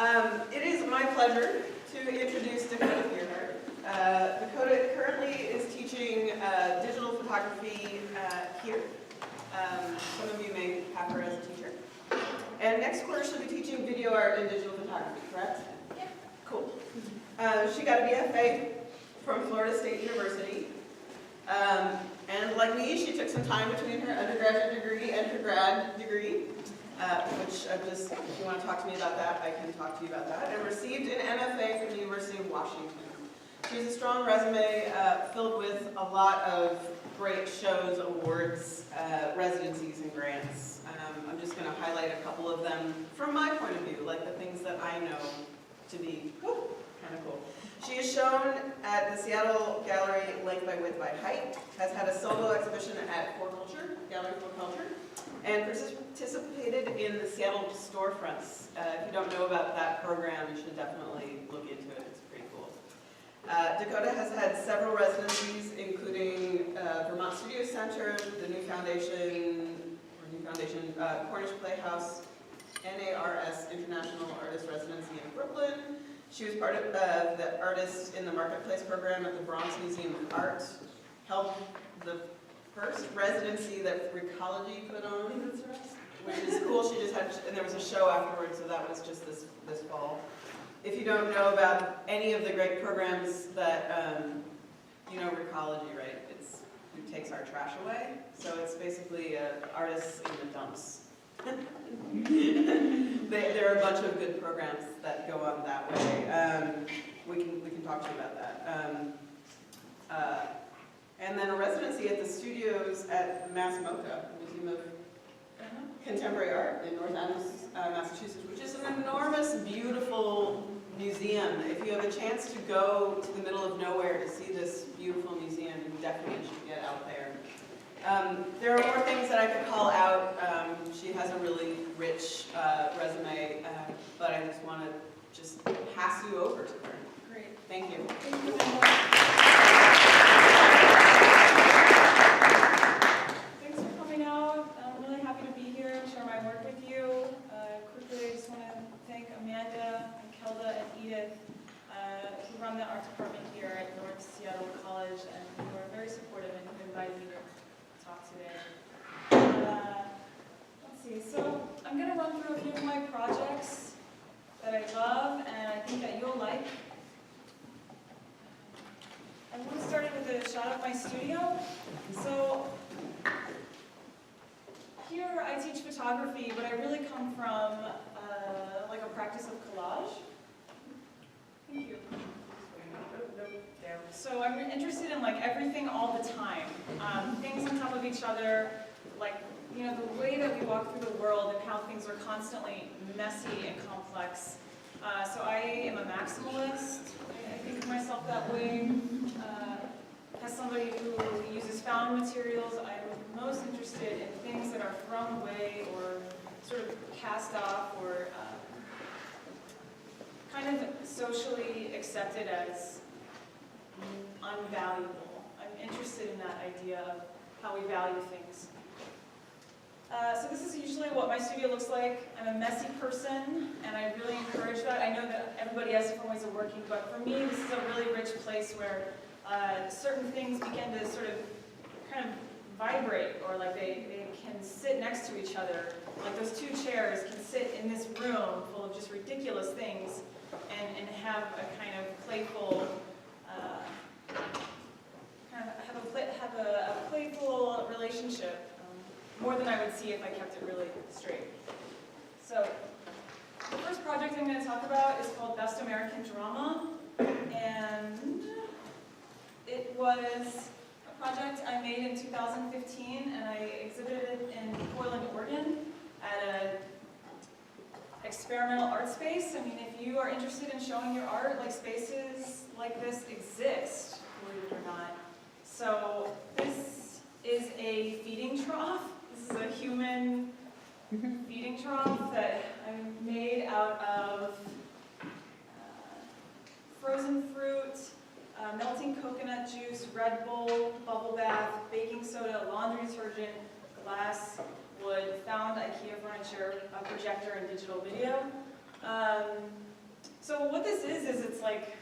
It is my pleasure to introduce Dakota Gearhart. Dakota currently is teaching digital photography here. Some of you may have her as a teacher. And next quarter she'll be teaching video art and digital photography, correct? Yeah. Cool. She got a BFA from Florida State University. And like me, she took some time between her undergraduate degree and her grad degree. Which if you want to talk to me about that, I can talk to you about that. And received an MFA from the University of Washington. She has a strong resume filled with a lot of great shows, awards, residencies, and grants. I'm just going to highlight a couple of them from my point of view, like the things that I know to be kind of cool. She is shown at the Seattle Gallery Length by Width by Height, has had a solo exhibition at Gallery for Culture, and participated in the Seattle Storefronts. If you don't know about that program, you should definitely look into it. It's pretty cool. Dakota has had several residencies, including Vermont Studio Center, the New Foundation, Cornish Playhouse, NARS International Artist Residency in Brooklyn. She was part of the Artists in the Marketplace program at the Bronx Museum of Art, held the first residency that Recology put on, which is cool. She just had, and there was a show afterwards, so that was just this fall. If you don't know about any of the great programs that, you know Recology, right? It's who takes our trash away. So it's basically artists in the dumps. There are a bunch of good programs that go on that way. We can talk to you about that. And then a residency at the studios at MassMoCA, Museum of Contemporary Art in North Adams, Massachusetts, which is an enormous, beautiful museum. If you have a chance to go to the middle of nowhere to see this beautiful museum, you definitely should get out there. There are more things that I could call out. She has a really rich resume, but I just want to pass you over to her. Great. Thank you. Thank you so much. Thanks for coming out. I'm really happy to be here and share my work with you. Quickly, I just want to thank Amanda, and Kelda, and Edith, who run the art department here at North Seattle College, and who are very supportive and who invited me to talk today. Let's see, so I'm going to run through a few of my projects that I love and I think that you'll like. I want to start with a shot of my studio. So here I teach photography, but I really come from like a practice of collage. Thank you. So I'm interested in like everything all the time, things on top of each other, like the way that we walk through the world and how things are constantly messy and complex. So I am a maximalist. I think of myself that way. As somebody who uses found materials, I'm most interested in things that are thrown away or sort of cast off or kind of socially accepted as unvaluable. I'm interested in that idea of how we value things. So this is usually what my studio looks like. I'm a messy person, and I really encourage that. I know that everybody has different ways of working, but for me, this is a really rich place where certain things begin to sort of kind of vibrate, or like they can sit next to each other. Like those two chairs can sit in this room full of just ridiculous things and have a kind of playful, have a playful relationship, more than I would see if I kept it really straight. So the first project I'm going to talk about is called Best American Drama, and it was a project I made in 2015, and I exhibited it in Portland, Oregon at an experimental art space. I mean, if you are interested in showing your art, like spaces like this exist, believe it or not. So this is a feeding trough. This is a human feeding trough that I made out of frozen fruit, melting coconut juice, Red Bull, bubble bath, baking soda, laundry detergent, glass, wood, found IKEA furniture, a projector, and digital video. So what this is it's like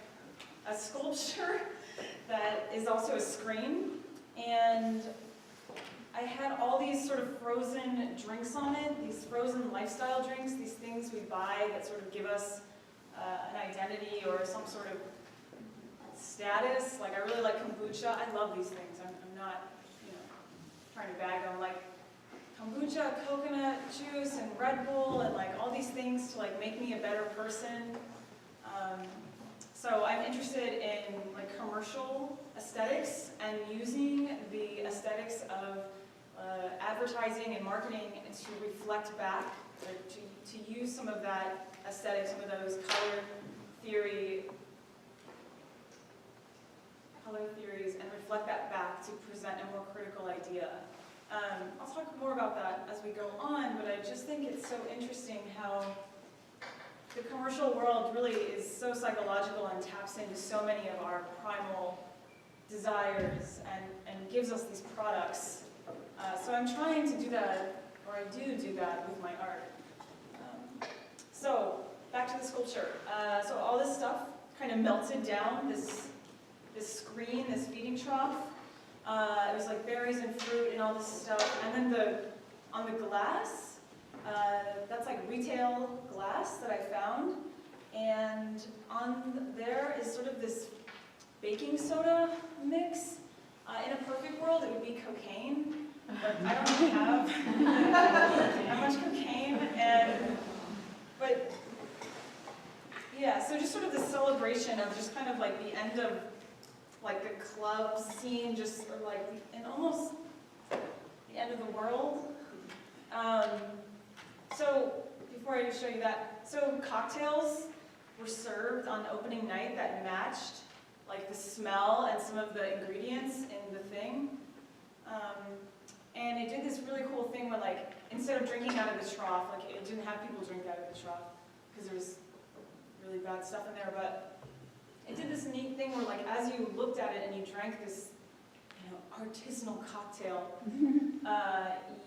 a sculpture that is also a screen, and I had all these sort of frozen drinks on it, these frozen lifestyle drinks, these things we buy that sort of give us an identity or some sort of status. Like, I really like kombucha. I love these things. I'm not, trying to bag them. Like kombucha, coconut juice, and Red Bull, and like all these things to like make me a better person. So I'm interested in like commercial aesthetics and using the aesthetics of advertising and marketing to reflect back, to use some of that aesthetic, some of those color theories, and reflect that back to present a more critical idea. I'll talk more about that as we go on, but I just think it's so interesting how the commercial world really is so psychological and taps into so many of our primal desires and gives us these products. So I'm trying to do that, or I do that with my art. So back to the sculpture. So all this stuff kind of melted down, this screen, this feeding trough. It was like berries and fruit and all this stuff. And then on the glass, that's like retail glass that I found. And on there is sort of this baking soda mix. In a perfect world, it would be cocaine, but I don't really have that much cocaine. But yeah, so just sort of the celebration of just kind of like the end of like the club scene, just or like in almost the end of the world. So before I show you that, so cocktails were served on opening night that matched like the smell and some of the ingredients in the thing. And it did this really cool thing where like, instead of drinking out of the trough, like it didn't have people drink out of the trough because there was really bad stuff in there, but it did this neat thing where like as you looked at it and you drank this artisanal cocktail,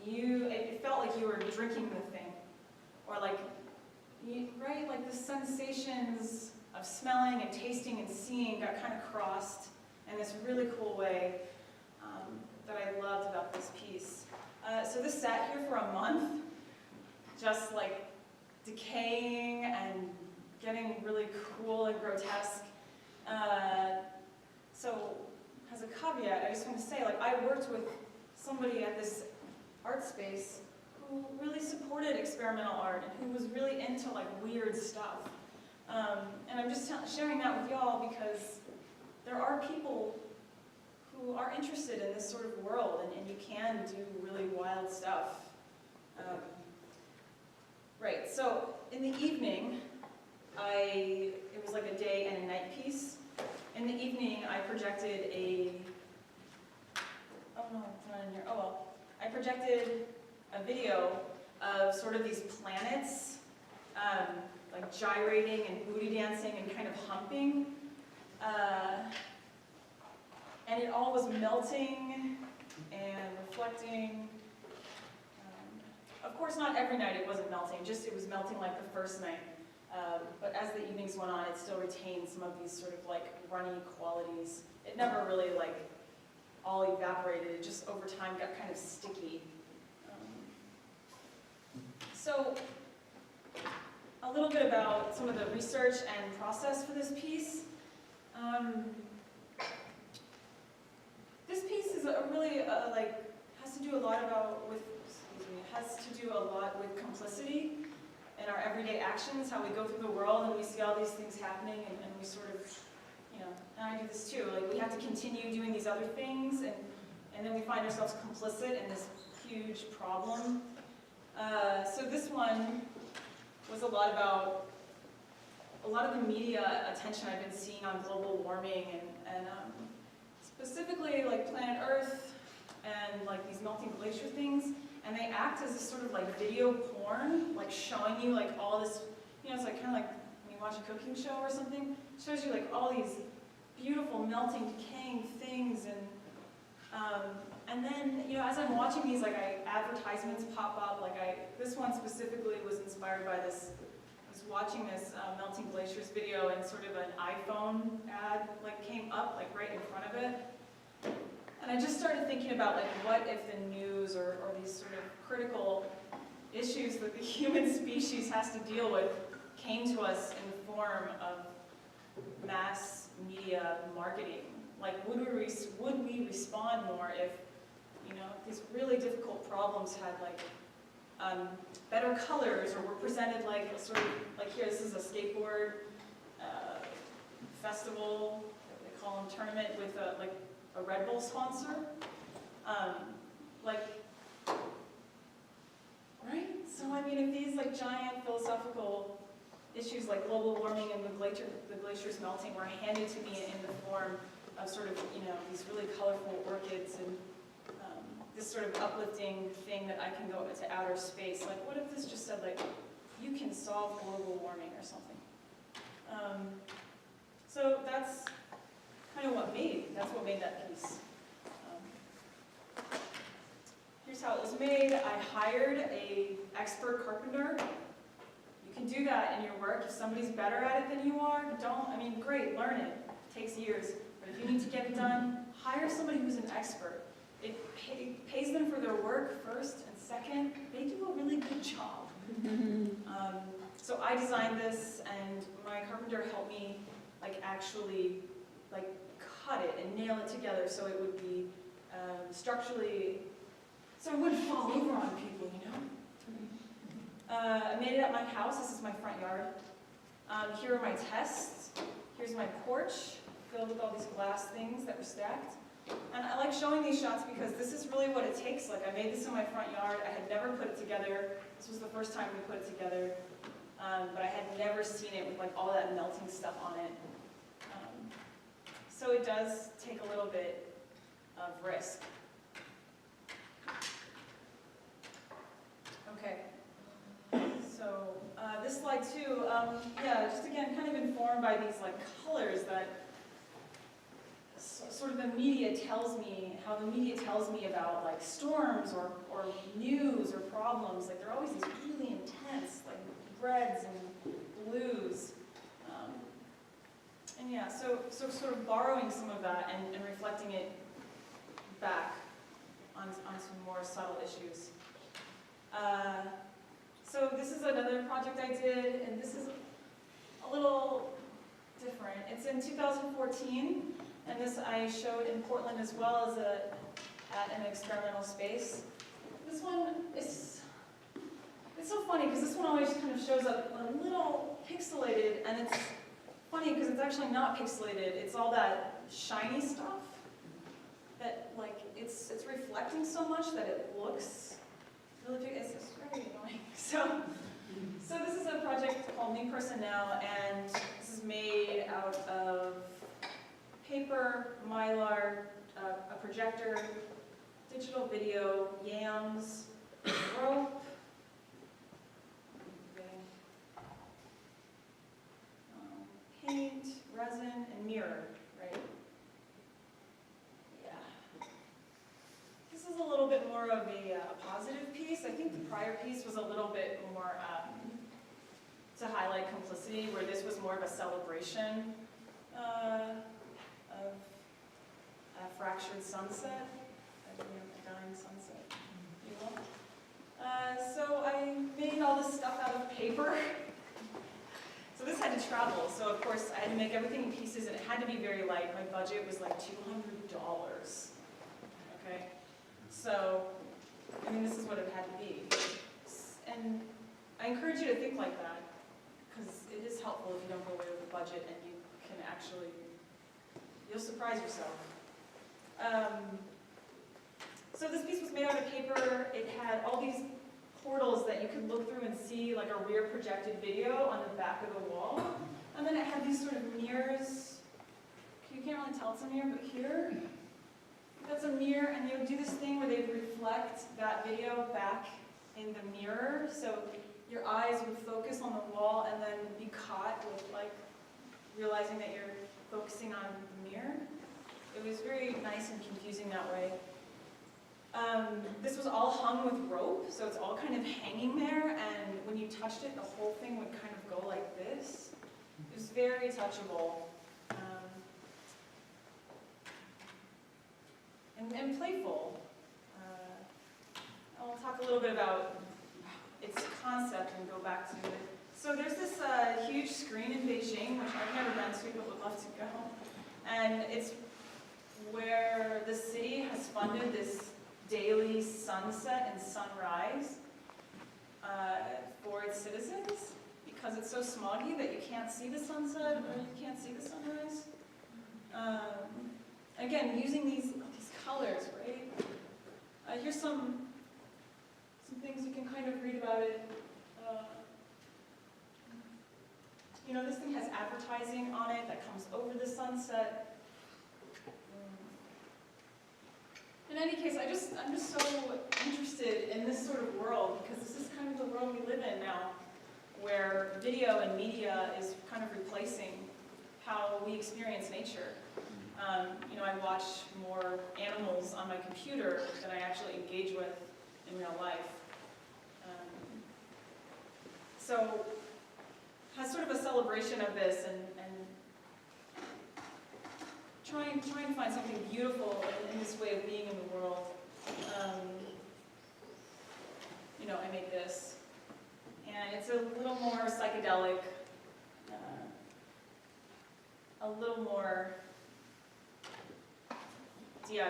it felt like you were drinking the thing. Or like, right, like the sensations of smelling and tasting and seeing got kind of crossed in this really cool way that I loved about this piece. So this sat here for a month, just like decaying and getting really cool and grotesque. So as a caveat, I just want to say, like, I worked with somebody at this art space who really supported experimental art and who was really into like weird stuff. And I'm just sharing that with y'all because there are people who are interested in this sort of world, and you can do really wild stuff. Right, so in the evening, it was like a day and a night piece. In the evening, I projected I projected a video of sort of these planets, like gyrating and booty dancing and kind of humping. And it all was melting and reflecting. Of course, not every night it wasn't melting, just it was melting like the first night. But as the evenings went on, it still retained some of these sort of like runny qualities. It never really like all evaporated, it just over time got kind of sticky. So a little bit about some of the research and process for this piece. This piece is really has to do a lot with complicity in our everyday actions, how we go through the world and we see all these things happening and we sort of, and I do this too, like we have to continue doing these other things and then we find ourselves complicit in this huge problem. So this one was a lot of the media attention I've been seeing on global warming and specifically like planet Earth and like these melting glacier things, and they act as a sort of like video porn, like showing you like all this, it's like kind of like when you watch a cooking show or something, it shows you like all these beautiful melting, decaying things, and then as I'm watching these, like advertisements pop up, this one specifically was inspired by this watching this melting glaciers video, and sort of an iPhone ad like came up like right in front of it. And I just started thinking about like what if the news or these sort of critical issues that the human species has to deal with came to us in the form of mass media marketing. Like would we respond more if, you know, these really difficult problems had like better colors, or were presented like a sort of, like here, this is a skateboard festival, they call them tournament, with a Red Bull sponsor. Like, right? So I mean, if these like giant philosophical issues like global warming and the glaciers melting were handed to me in the form of sort of, you know, these really colorful orchids and this sort of uplifting thing that I can go into outer space. Like, what if this just said, like, you can solve global warming or something? So that's kind of what made that piece. Here's how it was made. I hired an expert carpenter. You can do that in your work. If somebody's better at it than you are, great, learn it. It takes years. But if you need to get it done, hire somebody who's an expert. It pays them for their work first, and second, they do a really good job. So I designed this, and my carpenter helped me actually cut it and nail it together so it would be structurally, so it wouldn't fall over on people, you know? I made it at my house. This is my front yard. Here are my tests. Here's my porch, filled with all these glass things that were stacked. And I like showing these shots because this is really what it takes. Like, I made this in my front yard. I had never put it together. This was the first time we put it together. But I had never seen it with all that melting stuff on it. So it does take a little bit of risk. Okay. So this slide too, yeah, just again, kind of informed by these colors that sort of the media tells me, how the media tells me about storms or news or problems. They're always these really intense, reds and blues. And yeah, so sort of borrowing some of that and reflecting it back on some more subtle issues. So this is another project I did, and this is a little different. It's in 2014. And this I showed in Portland as well as at an experimental space. This one is, it's so funny because this one always kind of shows up a little pixelated, and it's funny because it's actually not pixelated. It's all that shiny stuff that it's reflecting so much that it looks really big. It's just very annoying. So this is a project called Me Personnel, and this is made out of paper, mylar, a projector, digital video, yams, rope, paint, resin, and mirror, right? Yeah. This is a little bit more of a positive piece. I think the prior piece was a little bit more to highlight complicity, where this was more of a celebration of a fractured sunset, a dying sunset, if you will. So I made all this stuff out of paper. So this had to travel, so of course I had to make everything in pieces, and it had to be very light. My budget was $200, okay? So, this is what it had to be. And I encourage you to think like that, because it is helpful if you don't go away with a budget and you can actually, you'll surprise yourself. So this piece was made out of paper. It had all these portals that you could look through and see a rear projected video on the back of the wall. And then it had these sort of mirrors. You can't really tell it's a mirror, but here, that's a mirror, and they would do this thing where they would reflect that video back in the mirror. So your eyes would focus on the wall and then be caught with realizing that you're focusing on the mirror. It was very nice and confusing that way. This was all hung with rope, so it's all kind of hanging there, and when you touched it, the whole thing would kind of go like like this. It was very touchable. And playful. I'll talk a little bit about its concept and go back to it. So there's this huge screen in Beijing, which I've never been to but would love to go. And it's where the city has funded this daily sunset and sunrise for its citizens, because it's so smoggy that you can't see the sunset or you can't see the sunrise. Again, using these colors, right? Here's some things you can kind of read about it. You know, this thing has advertising on it that comes over the sunset. In any case, I'm just so interested in this sort of world, because this is kind of the world we live in now, where video and media is kind of replacing how we experience nature. You know, I watch more animals on my computer than I actually engage with in real life. So, has sort of a celebration of this and trying to find something beautiful in this way of being in the world. You know, I made this, and it's a little more psychedelic, a little more DIY. You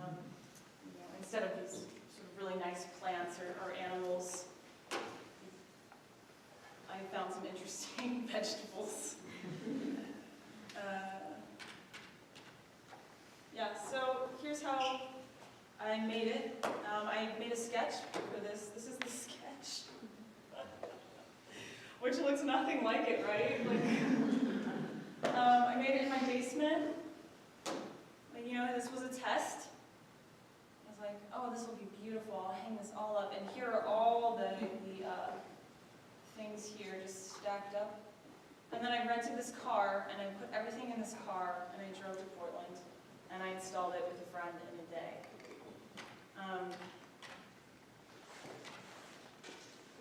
know, instead of these sort of really nice plants or animals, I found some interesting vegetables. Yeah, so here's how I made it. I made a sketch for this. This is the sketch, which looks nothing like it, right? Like, I made it in my basement. You know, this was a test. I was like, oh, this will be beautiful. I'll hang this all up. And here are all the things here just stacked up. And then I rented this car, and I put everything in this car, and I drove to Portland, and I installed it with a friend in a day.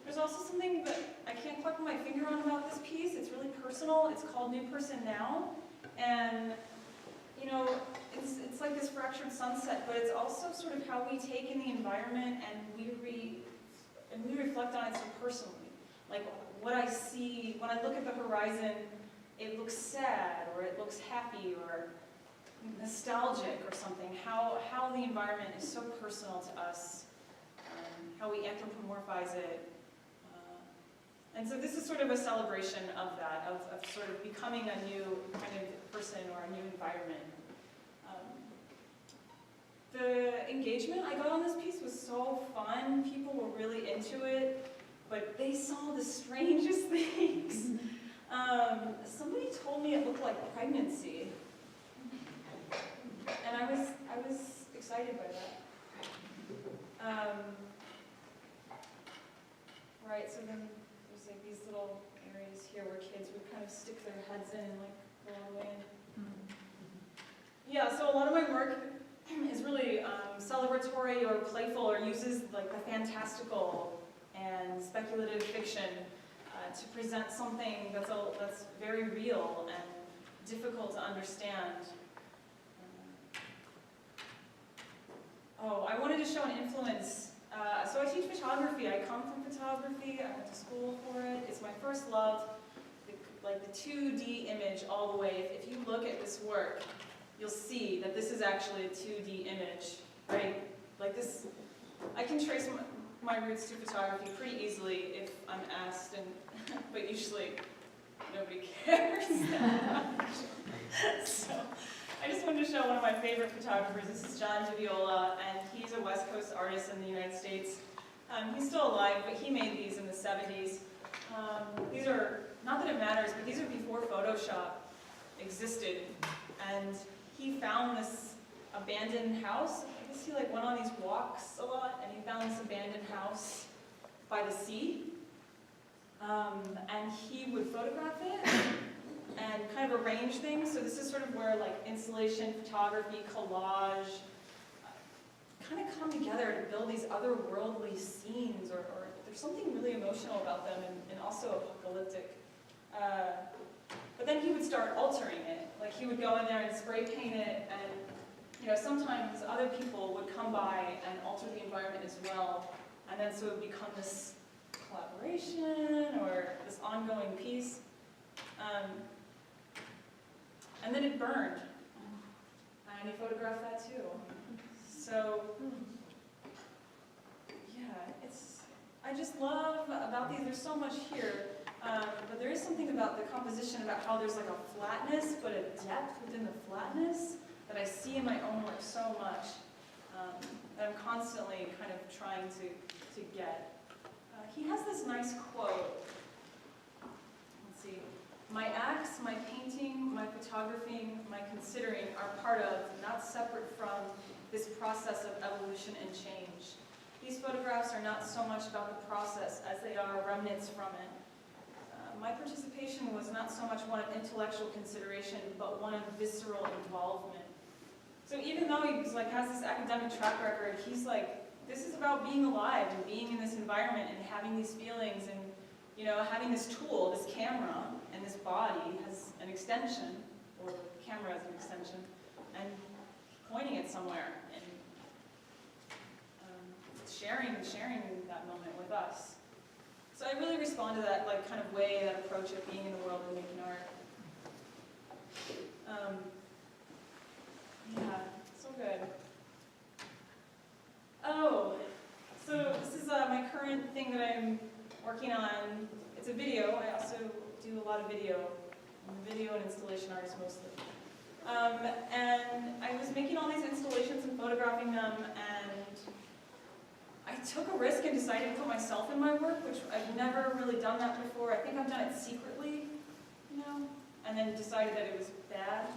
There's also something that I can't quite put my finger on about this piece. It's really personal. It's called New Person Now. And, you know, it's like this fractured sunset, but it's also sort of how we take in the environment and we reflect on it so personally. Like what I see, when I look at the horizon, it looks sad, or it looks happy, or nostalgic, or something. How the environment is so personal to us, how we anthropomorphize it. And so this is sort of a celebration of that, of sort of becoming a new kind of person or a new environment. The engagement I got on this piece was so fun. People were really into it, but they saw the strangest things. Somebody told me it looked like pregnancy, and I was excited by that. Right, so then there's like these little areas here where kids would kind of stick their heads in and like go all the way in. Yeah, so a lot of my work is really celebratory or playful, or uses like the fantastical and speculative fiction to present something that's very real and difficult to understand. I wanted to show an influence. So I teach photography. I come from photography. I went to school for it. It's my first love. Like the 2D image all the way. If you look at this work, you'll see that this is actually a 2D image, right? Like this, I can trace my roots to photography pretty easily if I'm asked, but usually nobody cares. So I just wanted to show one of my favorite photographers. This is John DeViola, and he's a West Coast artist in the United States. He's still alive, but he made these in the 70s. These are, not that it matters, but these are before Photoshop existed. And he found this abandoned house. I guess he like went on these walks a lot, and he found this abandoned house by the sea. And he would photograph it and kind of arrange things. So this is sort of where like installation, photography, collage kind of come together to build these otherworldly scenes, or there's something really emotional about them and also apocalyptic. start altering it. Like he would go in there and spray paint it, and sometimes other people would come by and alter the environment as well, and then so it would become this collaboration or this ongoing piece. And then it burned, and he photographed that too. So, yeah, I just love about these, there's so much here, but there is something about the composition, about how there's like a flatness, but a depth within the flatness that I see in my own work so much, that I'm constantly kind of trying to get. He has this nice quote. Let's see. My acts, my painting, my photographing, my considering are part of, not separate from, this process of evolution and change. These photographs are not so much about the process as they are remnants from it. My participation was not so much one of intellectual consideration, but one of visceral involvement. So even though he has this academic track record, he's like, this is about being alive and being in this environment and having these feelings and having this tool, this camera, and this body has an extension, or the camera has an extension, and pointing it somewhere and sharing that moment with us. So I really respond to that kind of way, that approach of being in the world and making art. Yeah, so good. Oh, so this is my current thing that I'm working on. It's a video. I also do a lot of video. I'm a video and installation artist mostly. And I was making all these installations and photographing them, and I took a risk and decided to put myself in my work, which I've never really done that before. I think I've done it secretly, and then decided that it was bad.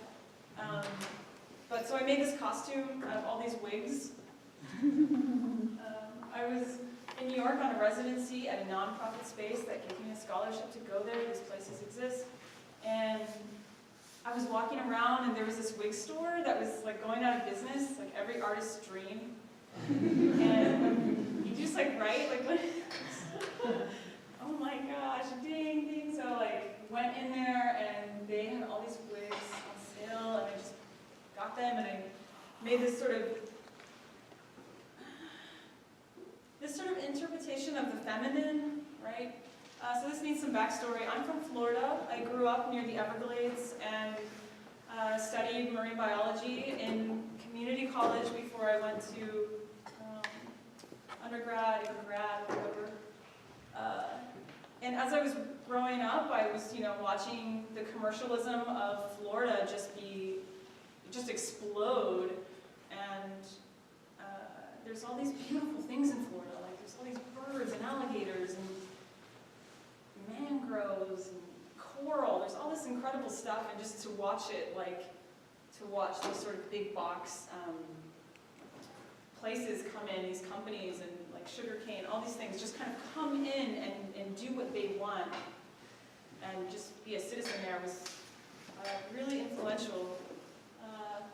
But so I made this costume out of all these wigs. I was in New York on a residency at a nonprofit space that gave me a scholarship to go there. These places exist. And I was walking around, and there was this wig store that was going out of business, like every artist's dream. And you just write, oh my gosh, ding. So went in there, and they had all these wigs on sale, and I just got them, and I made this sort of interpretation of the feminine, right? So this needs some backstory. I'm from Florida. I grew up near the Everglades and studied marine biology in community college before I went to undergrad or grad or whatever. And as I was growing up, I was watching the commercialism of Florida just explode. And there's all these beautiful things in Florida. There's all these birds and alligators and mangroves and coral. There's all this incredible stuff, and just to watch it, to watch these sort of big box places come in, these companies and sugarcane, all these things just kind of come in and do what they want, and just be a citizen there was really influential.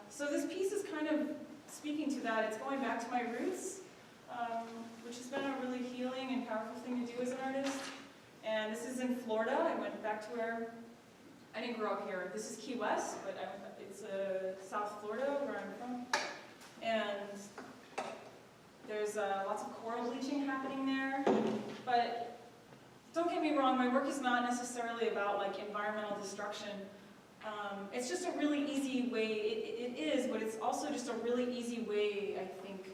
So this piece is kind of speaking to that. It's going back to my roots, which has been a really healing and powerful thing to do as an artist. And this is in Florida. I went back to where I didn't grow up here. This is Key West, but it's South Florida where I'm from. And there's lots of coral bleaching happening there. But don't get me wrong, my work is not necessarily about environmental destruction. It's just a really easy way, it is, but it's also just a really easy way, I think,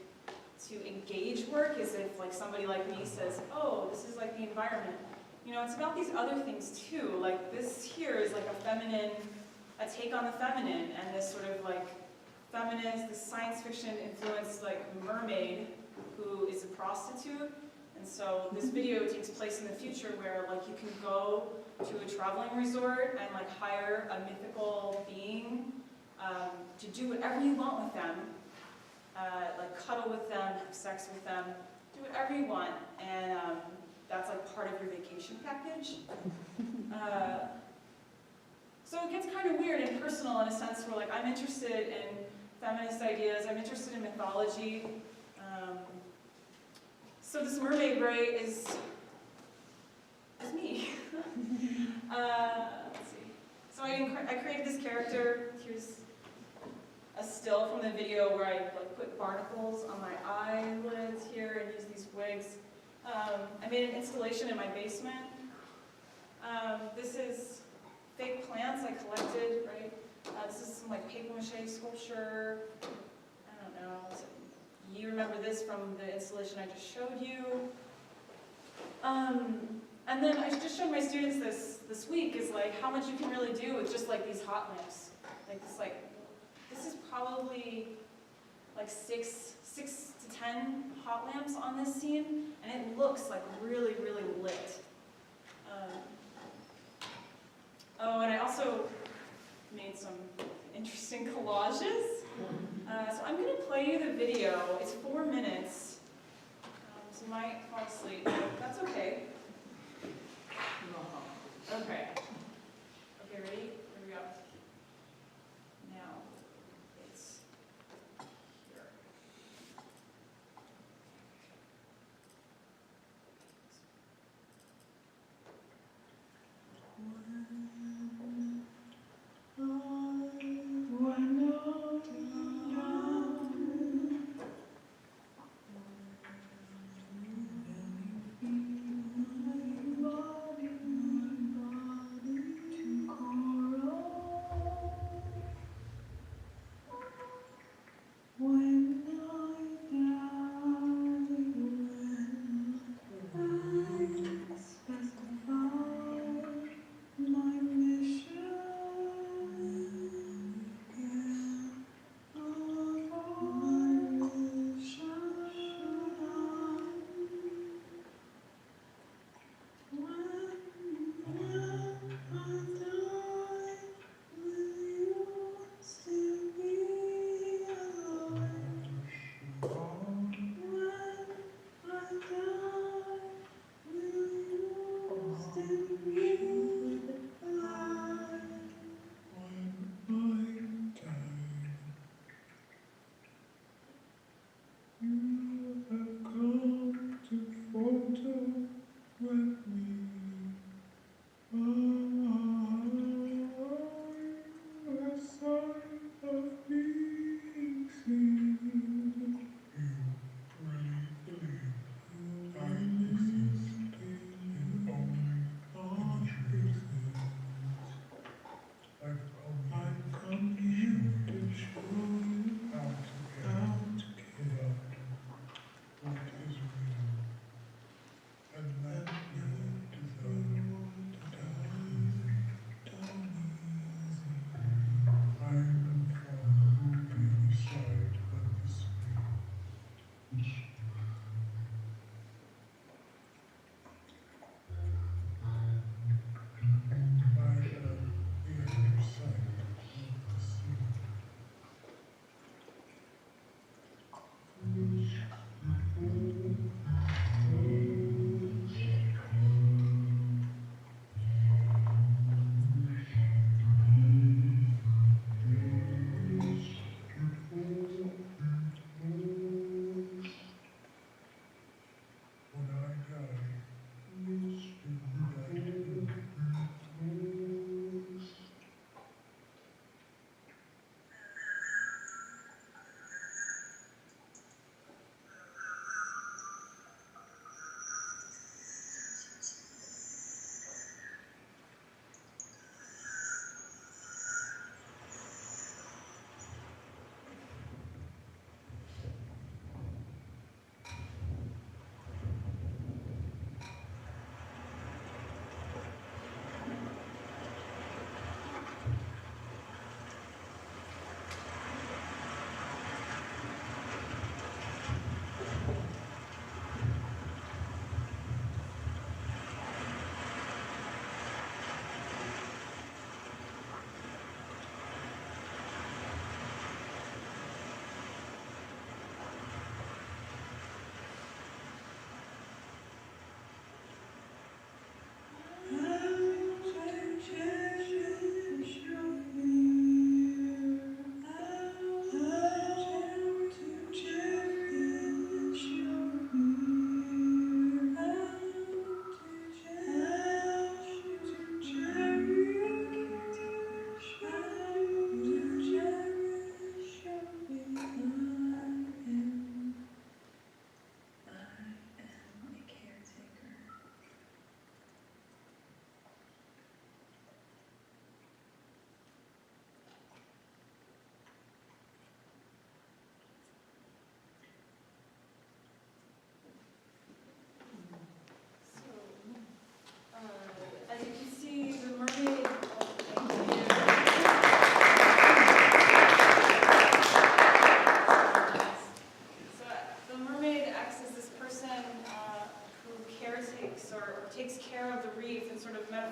to engage work, is if somebody like me says, oh, this is the environment. It's about these other things too. This here is a take on the feminine, and this sort of feminist, this science fiction influenced mermaid who is a prostitute. And so this video takes place in the future where you can go to a traveling resort and hire a mythical being to do whatever you want with them, cuddle with them, have sex with them, do whatever you want, and that's part of your vacation package. So it gets kind of weird and personal in a sense where I'm interested in feminist ideas, I'm interested in mythology. So this mermaid ray is me. Let's see. So I I created this character. Here's a still from the video where I like put barnacles on my eyelids here and use these wigs. I made an installation in my basement. This is fake plants I collected, right? This is some like paper mache sculpture. I don't know. You remember this from the installation I just showed you. And then I just showed my students this week is like how much you can really do with just like these hot lamps. This is probably like six to 10 hot lamps on this scene, and it looks like really, really lit. Oh, and I also made some interesting collages. So I'm going to play you the video. It's 4 minutes. So you might fall asleep, but that's okay. Okay. Okay, ready? Here we go. Now, it's here.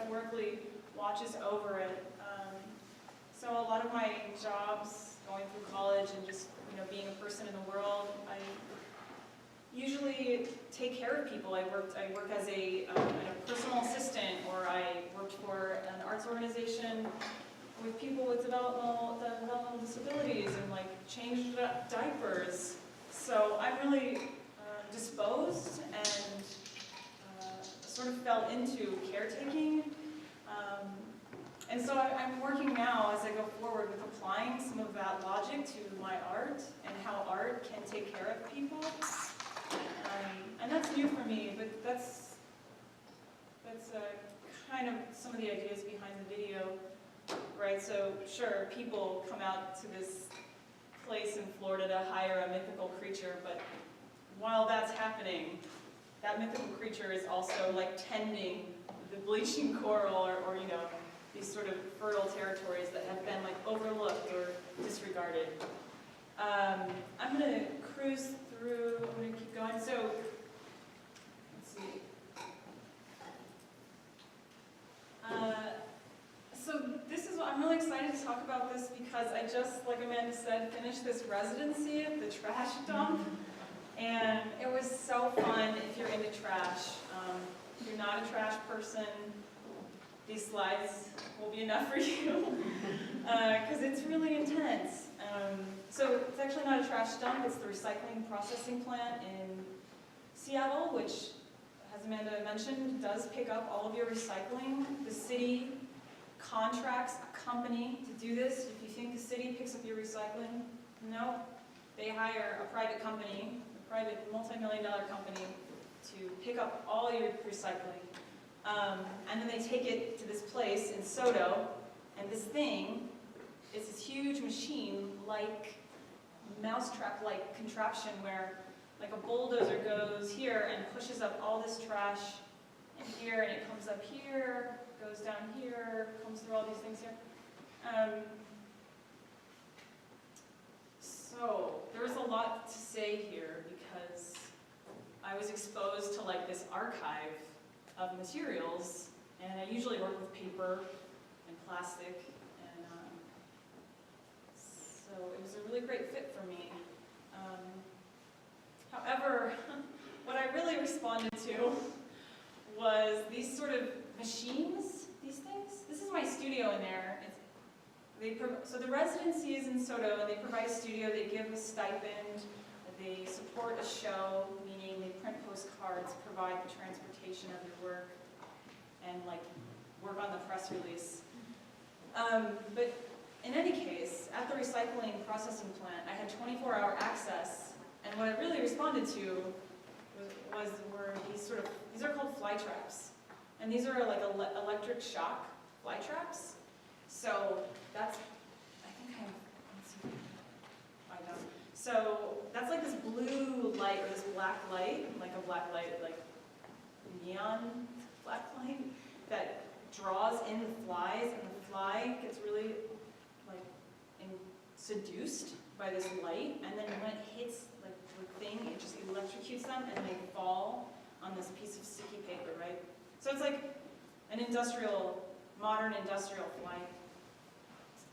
metaphorically watches over it. So a lot of my jobs, going through college and just being a person in the world, I usually take care of people. I work as a personal assistant, or I worked for an arts organization with people with developmental disabilities and changed diapers. So I'm really disposed and sort of fell into caretaking. And so I'm working now as I go forward with applying some of that logic to my art and how art can take care of people. And that's new for me, but that's kind of some of the ideas behind the video, right? So sure, people come out to this place in Florida to hire a mythical creature, but while that's happening, that mythical creature is also tending the bleaching coral or these sort of fertile territories that have been overlooked or disregarded. I'm going to cruise through, I'm going to keep going. So, let's see. So this is what I'm really excited to talk about this because I just, like Amanda said, finished this residency at the trash dump. And it was so fun if you're into trash. If you're not a trash person, these slides will be enough for you because it's really intense. So it's actually not a trash dump, it's the recycling processing plant in Seattle, which, as Amanda mentioned, does pick up all of your recycling. The city contracts a company to do this. If you think the city picks up your recycling, no. They hire a private company, a private multi-million-dollar company, to pick up all your recycling. And then they take it to this place in Soto, and this thing is this huge machine, mousetrap-like contraption where a bulldozer goes here and pushes up all this trash in here, and it comes up here, goes down here, comes through all these things here. So there's a lot to say here because I was exposed to this archive of materials, and I usually work with paper and plastic, and so it was a really great fit for me. However, what I really responded to was these sort of machines, these things. This is my studio in there. So the residency is in Soto, and they provide a studio, they give a stipend, they support a show, meaning they print postcards, provide the transportation of your work, and work on the press release. But in any case, at the recycling processing plant, I had 24-hour access, and what I really responded to were these are called fly traps, and these are electric shock fly traps. So that's, I think let's see, I know. So that's this blue light or this black light, a black light, neon black light that draws in the flies, and the fly gets really seduced by this light, and then when it hits the thing, it just electrocutes them, and they fall on this piece of sticky paper, right? So it's an modern industrial fly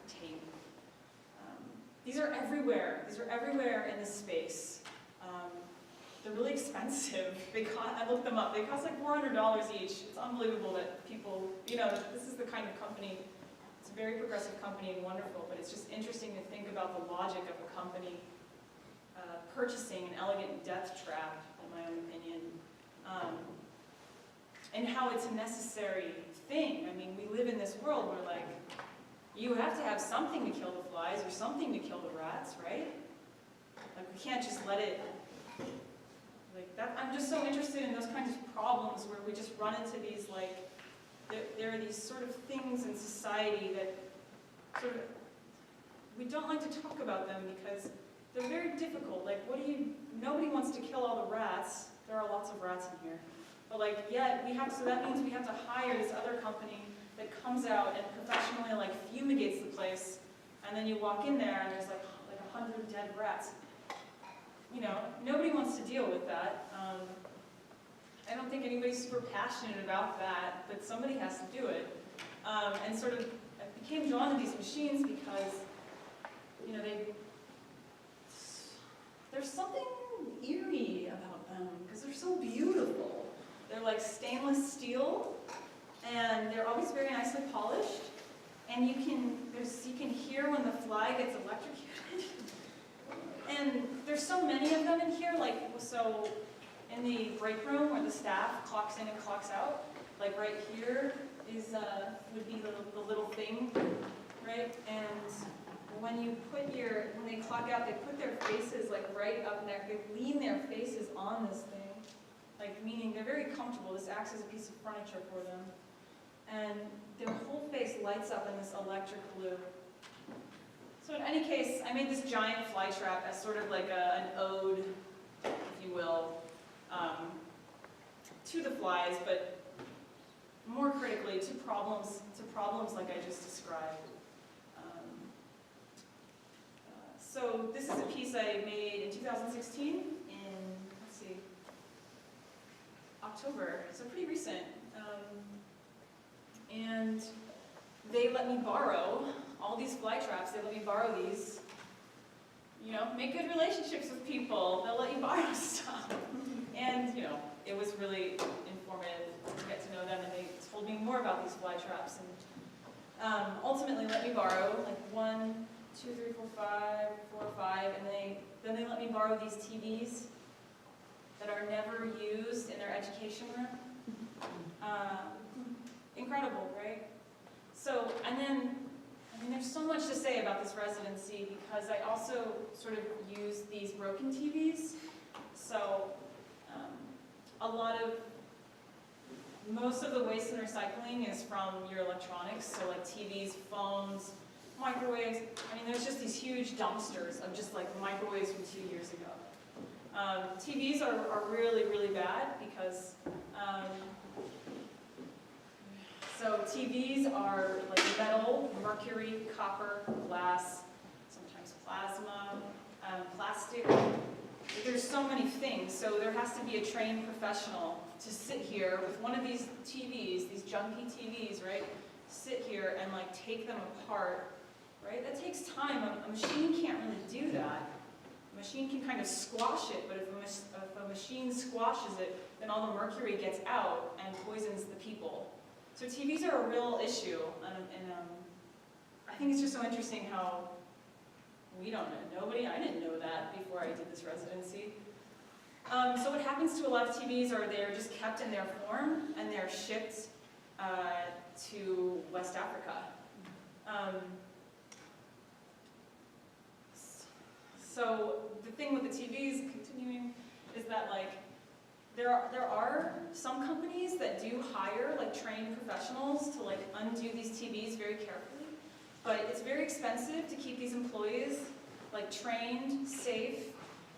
tape. These are everywhere. These are everywhere in this space. They're really expensive. I looked them up. They cost $400 each. It's unbelievable that people, this is the kind of company, it's a very progressive company and wonderful, but it's just interesting to think about the logic of a company purchasing an elegant death trap, in my own opinion, and how it's a necessary thing. I mean, we live in this world where you have to have something to kill the flies or something to kill the rats, right? We can't just let it, that. I'm just so interested in those kinds of problems where we just run into these, there are these sort of things in society that we don't like to talk about them because they're very difficult. Nobody wants to kill all the rats. There are lots of rats in here. But so that means we have to hire this other company that comes out and professionally fumigates the place, and then you walk in there and there's 100 dead rats. Nobody wants to deal with that. I don't think anybody's super passionate about that, but somebody has to do it. And sort of, I became drawn to these machines because, you know, there's something eerie about them, because they're so beautiful. They're like stainless steel, and they're always very nicely polished, and you can hear when the fly gets electrocuted. And there's so many of them in here, like, so in the break room where the staff clocks in and clocks out, like right here would be the little thing, right? And when they clock out, they put their faces like right up next, they lean their faces on this thing, like meaning they're very comfortable. This acts as a piece of furniture for them. And their whole face lights up in this electric blue. So in any case, I made this giant fly trap as sort of like an ode, if you will, to the flies, but more critically to problems like I just described. So this is a piece I made in 2016 in, let's see, October, so pretty recent. And they let me borrow all these fly traps. They let me borrow these. You know, make good relationships with people. They'll let you borrow stuff. And, you know, it was really informative to get to know them, and they told me more about these fly traps. And ultimately let me borrow like 1, 2, 3, 4, 5, 4, 5, and then they let me borrow these TVs that are never used in their education room. Incredible, right? So, and then, I mean, there's so much to say about this residency because I also sort of use these broken TVs. So, most of the waste in recycling is from your electronics, so like TVs, phones, microwaves. I mean, there's just these huge dumpsters of just like microwaves from 2 years ago. TVs are really, really bad because, so TVs are like metal, mercury, copper, glass, sometimes plasma, plastic. There's so many things, so there has to be a trained professional to sit here with one of these TVs, these junky TVs, right? Sit here and like take them apart, right? That takes time. A machine can't really do that. A machine can kind of squash it, but if a machine squashes it, then all the mercury gets out and poisons the people. So TVs are a real issue, and I think it's just so interesting how we don't know. I didn't know that before I did this residency. So what happens to a lot of TVs are they're just kept in their form and they're shipped to West Africa. So the thing with the TVs, continuing, is that like there are some companies that do hire like trained professionals to like undo these TVs very carefully, but it's very expensive to keep these employees like trained, safe,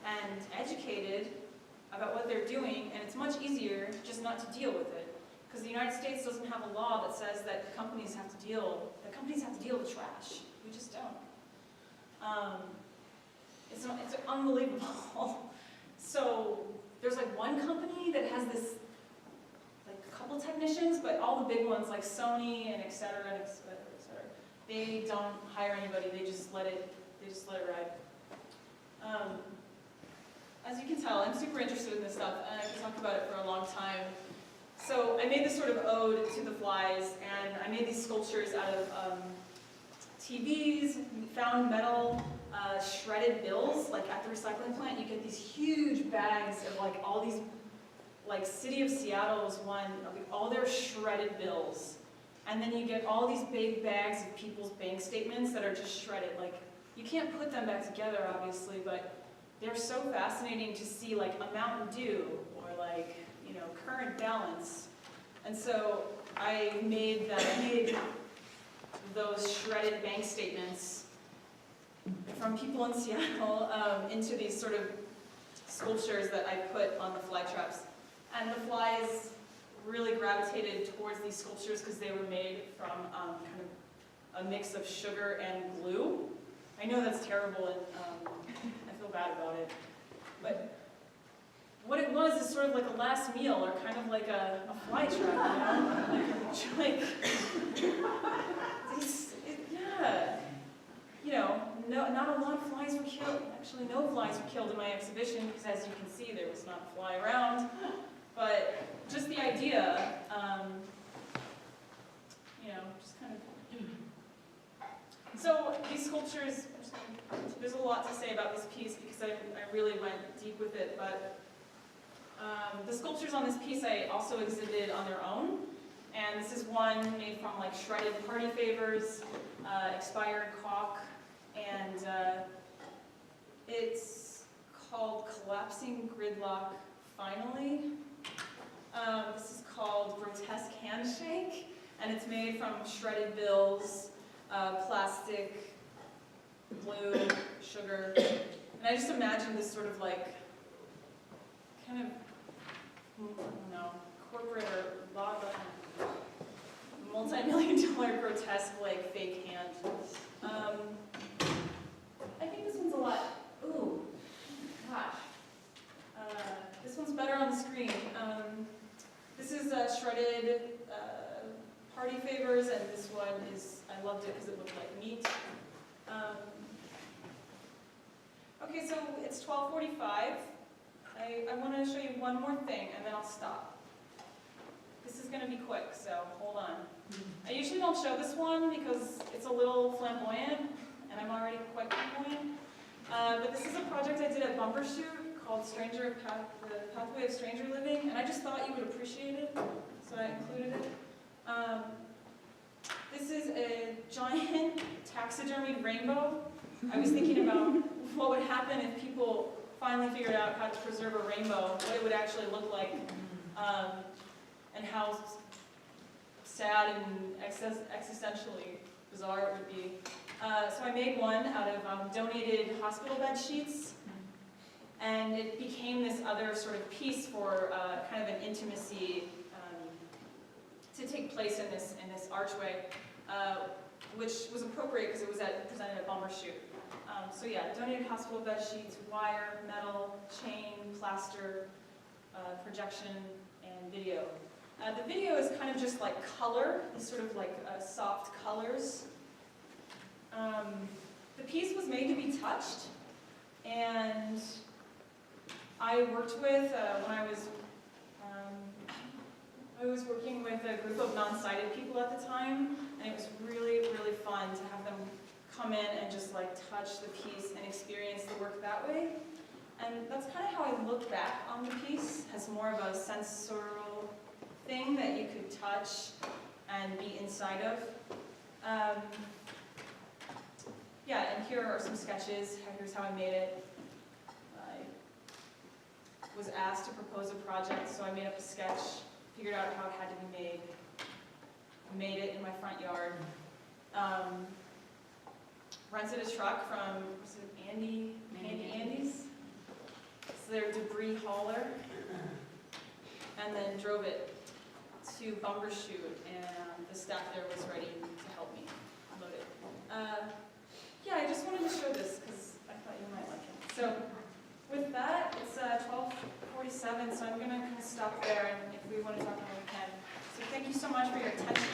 and educated about what they're doing, and it's much easier just not to deal with it. Because the United States doesn't have a law that says that companies have to deal with trash. We just don't. It's unbelievable. So there's like one company that has this, like a couple technicians, but all the big ones like Sony and et cetera, they don't hire anybody. They just let it ride. As you can tell, I'm super interested in this stuff, and I can talk about it for a long time. So I made this sort of ode to the flies, and I made these sculptures out of TVs, found metal, shredded bills. Like at the recycling plant, you get these huge bags of like all these, like City of Seattle was one, of all their shredded bills. And then you get all these big bags of people's bank statements that are just shredded. Like, you can't put them back together, obviously, but they're so fascinating to see, like a Mountain Dew or like, you know, current balance. And so I made those shredded bank statements from people in Seattle into these sort of sculptures that I put on the fly traps. And the flies really gravitated towards these sculptures because they were made from kind of a mix of sugar and glue. I know that's terrible, and I feel bad about it, but what it was is sort of like a last meal, or kind of like a fly trap, yeah. Not a lot of flies were killed. Actually, no flies were killed in my exhibition, because as you can see, there was not a fly around. But just the idea, just kind of. So these sculptures, there's a lot to say about this piece, because I really went deep with it, but the sculptures on this piece I also exhibited on their own. And this is one made from like shredded party favors, expired caulk, and it's called Collapsing Gridlock Finally. This is called Grotesque Handshake, and it's made from shredded bills, plastic, glue, sugar. And I just imagine this sort of like, kind of, I don't know, corporate or multi-million-dollar grotesque like fake hand. I think this one's a lot, ooh, gosh. This one's better on the screen. This is shredded party favors, and this one is, I loved it because it looked like meat. Okay, so it's 12:45. I want to show you one more thing, and then I'll stop. This is going to be quick, so hold on. I usually don't show this one because it's a little flamboyant, and I'm already quite flamboyant. But this is a project I did at Bumbershoot called The Pathway of Stranger Living, and I just thought you would appreciate it, so I included it. This is a giant taxidermied rainbow. I was thinking about what would happen if people finally figured out how to preserve a rainbow, what it would actually look like, and how sad and existentially bizarre it would be. So I made one out of donated hospital bed sheets, and it became this other sort of piece for kind of an intimacy to take place in this archway, which was appropriate because it was presented at Bumbershoot. So yeah, donated hospital bed sheets, wire, metal, chain, plaster, projection, and video. The video is kind of just like color, these sort of like soft colors. The piece was made to be touched, and I worked with, when I was working with a group of non-sighted people at the time, and it was really, really fun to have them come in and just like touch the piece and experience the work that way. And that's kind of how I look back on the piece, as more of a sensorial thing that you could touch and be inside of. Yeah, and here are some sketches. Here's how I made it. I was asked to propose a project, so I made up a sketch, figured out how it had to be made, made it in my front yard. Rented a truck from, was it Andy's? It's their debris hauler, and then drove it to Bumbershoot, and the staff there was ready to help me load it. Yeah, I just wanted to show this because I thought you might like it. So with that, it's 12:47, so I'm going to kind of stop there, and if we want to talk more, we can. So thank you so much for your attention.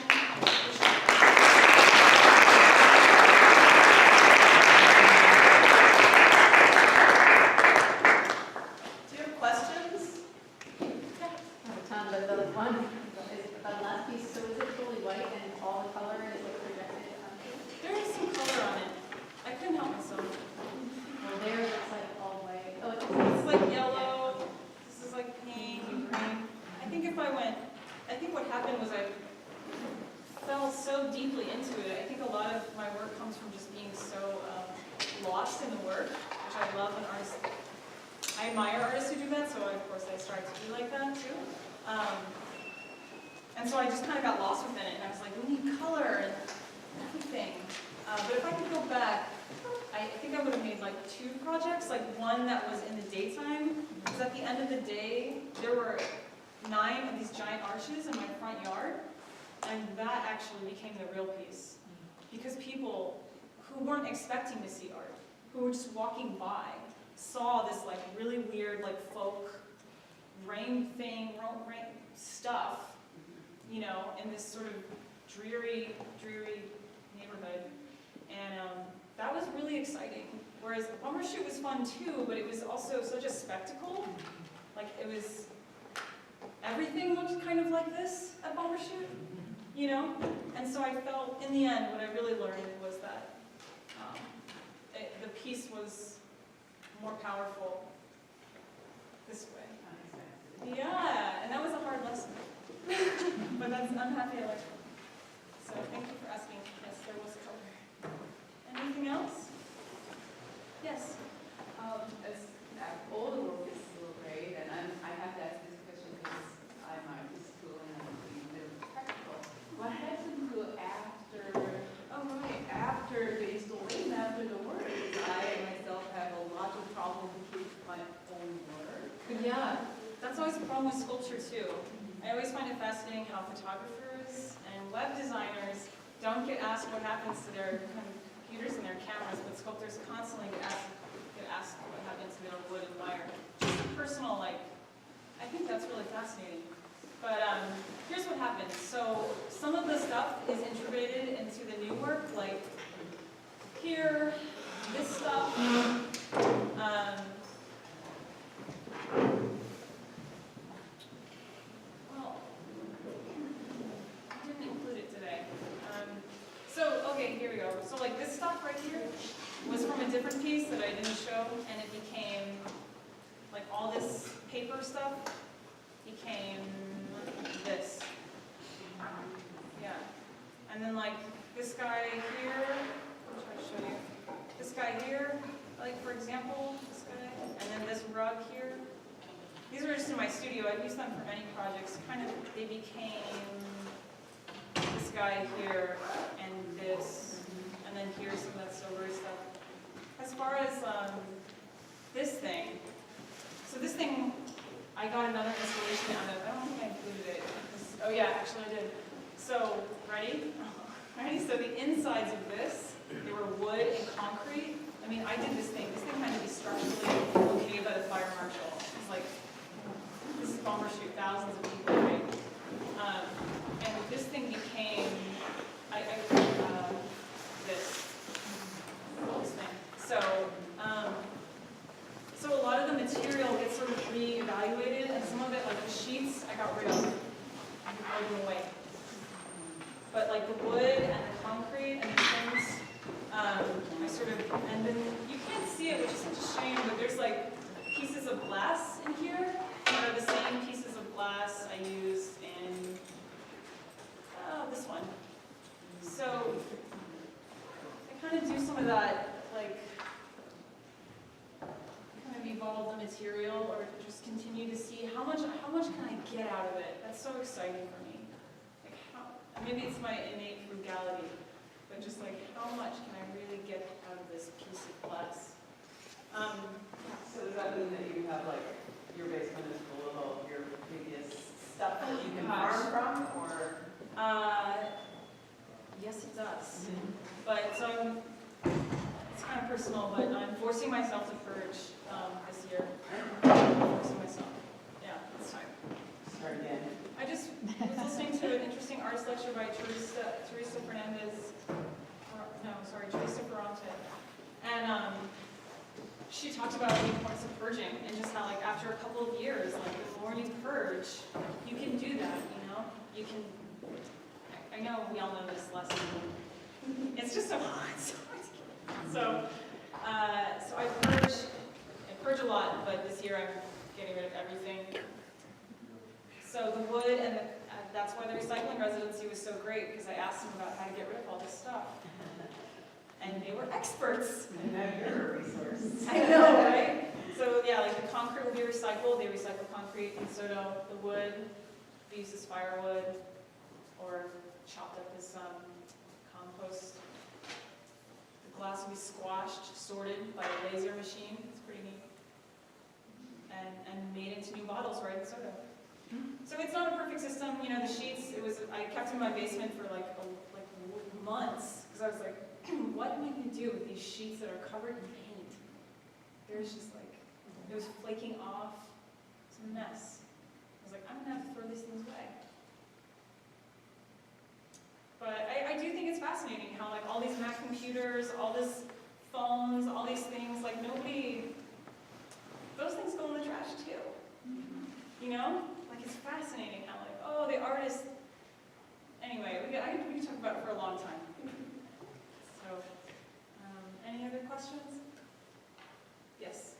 Lost in the work, which I love when artists, I admire artists who do that, so of course I started to be like that too. And so I just kind of got lost within it, and I was like, we need color and everything. But if I could go back, I think I would have made like 2 projects, like one that was in the daytime, because at the end of the day, there were 9 of these giant arches in my front yard, and that actually became the real piece. Because people who weren't expecting to see art, who were just walking by, saw this like really weird like folk rain stuff, you know, in this sort of dreary neighborhood. And that was really exciting. Whereas the bummer shoot was fun too, but it was also such a spectacle. Like it was, everything looked kind of like this at bummer shoot, you know? And so I felt, in the end, what I really learned was that the piece was more powerful this way. Yeah, and that was a hard lesson. But I'm happy I liked it. So thank you for asking. Yes, there was color. Anything else? Yes. All the work is so great, and I have to ask this question because I'm art school and I'm doing the practical. What happened to after the installation, after the work? I myself have a lot of problems with my own work. Yeah, that's always a problem with sculpture too. I always find it fascinating how photographers and web designers don't get asked what happens to their computers and their cameras, but sculptors constantly get asked what happens to their wood and wire. Just a personal, like, I think that's really fascinating. But here's what happens. So some of the stuff is integrated into the new work, like here, this stuff. Well, I didn't include it today. Okay, here we go. So like this stuff right here was from a different piece that I didn't show, and it became, like all this paper stuff became this. Yeah. And then like this guy here, I'll try to show you. This guy here, like for example, this guy, and then this rug here. These were just in my studio. I've used them for many projects. Kind of, they became this guy here and this, and then here's some of that silvery stuff. As far as this thing, so this thing, I got another installation out of. I don't think I included it. Oh yeah, actually I did. So, ready? Ready? So the insides of this, they were wood and concrete. I mean, I did this thing. This thing had to be structurally okay by the fire marshal. It's like, this is bomber shoot, thousands of people, right? And this thing became, this thing. So a lot of the material gets sort of re-evaluated, and some of it, like the sheets, I got rid of. I threw them away. But like the wood and the concrete and the things, I sort of, and then you can't see it, which is such a shame, but there's like pieces of glass in here that are the same pieces of glass I used in this one. So I kind of do some of that, like, kind of evolve the material, or just continue to see how much can I get out of it. That's so exciting for me. Like maybe it's my innate frugality, but just like how much can I really get out of this piece of glass? So does that mean that you have like your basement is full of all your previous stuff that you can farm from, or? Yes, it does. But so it's kind of personal, but I'm forcing myself to purge this year. Forcing myself. Yeah, it's time. Start again. I just was listening to an interesting arts lecture by Teresa Ferrante. And she talked about the importance of purging, and just how like after a couple of years, like the more you purge, you can do that, you know? You can, I know we all know this lesson. It's just so hard. So I purge a lot, but this year I'm getting rid of everything. So the wood, and that's why the recycling residency was so great, because I asked them about how to get rid of all this stuff. And they were experts. And now you're a resource. I know, right? So yeah, like the concrete will be recycled. They recycle concrete, and so do the wood. We use as firewood, or chopped up as compost. The glass will be squashed, sorted by a laser machine. It's pretty neat. And made into new bottles right in soda. So it's not a perfect system. You know, the sheets, I kept them in my basement for like months, because I was like, what am I going to do with these sheets that are covered in paint? There's just like, it was flaking off. It's a mess. going to have to throw these things away. But I do think it's fascinating how like all these Mac computers, all these phones, all these things, like nobody, those things go in the trash too. You know? Like it's fascinating how like, oh, the artist, anyway, we could talk about it for a long time. So, any other questions? Yes?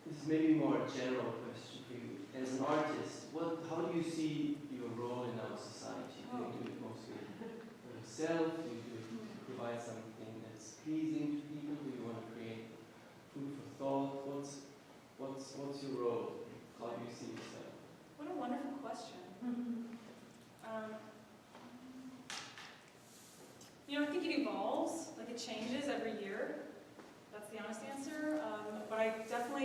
This is maybe more a general question for you. As an artist, how do you see your role in our society? Do you do it mostly for yourself? Do you do it to provide something that's pleasing to people? Do you want to create food for thought? What's your role? How do you see yourself? What a wonderful question. You know, I think it evolves, like it changes every year. That's the honest answer. But I definitely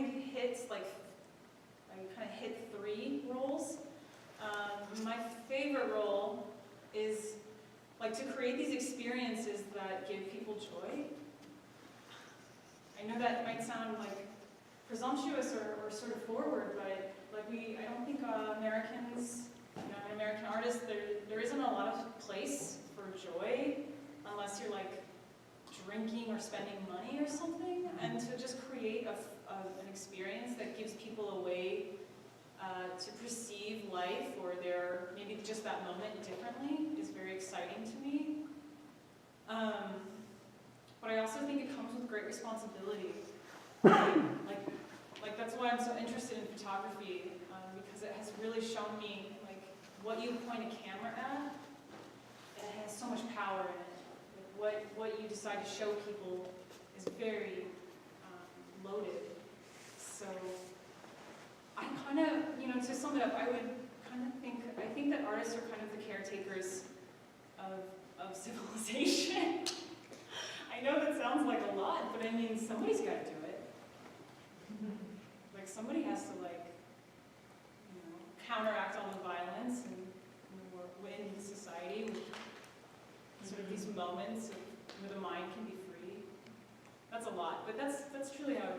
I kind of hit 3 roles. My favorite role is like to create these experiences that give people joy. I know that might sound like presumptuous or sort of forward, but like I don't think Americans, you know, an American artist, there isn't a lot of place for joy unless you're like drinking or spending money or something, and to just create an experience that gives people a way to perceive life or maybe just that moment differently is very exciting to me. But I also think it comes with great responsibility. Like that's why I'm so interested in photography, because it has really shown me like what you point a camera at, it has so much power in it. What you decide to show people is very loaded. So I kind of, you know, to sum it up, I think that artists are kind of the caretakers of civilization. I know that sounds like a lot, but I mean, somebody's got to do it. Like somebody has to counteract all the violence and in society with sort of these moments where the mind can be free. That's a lot, but that's truly how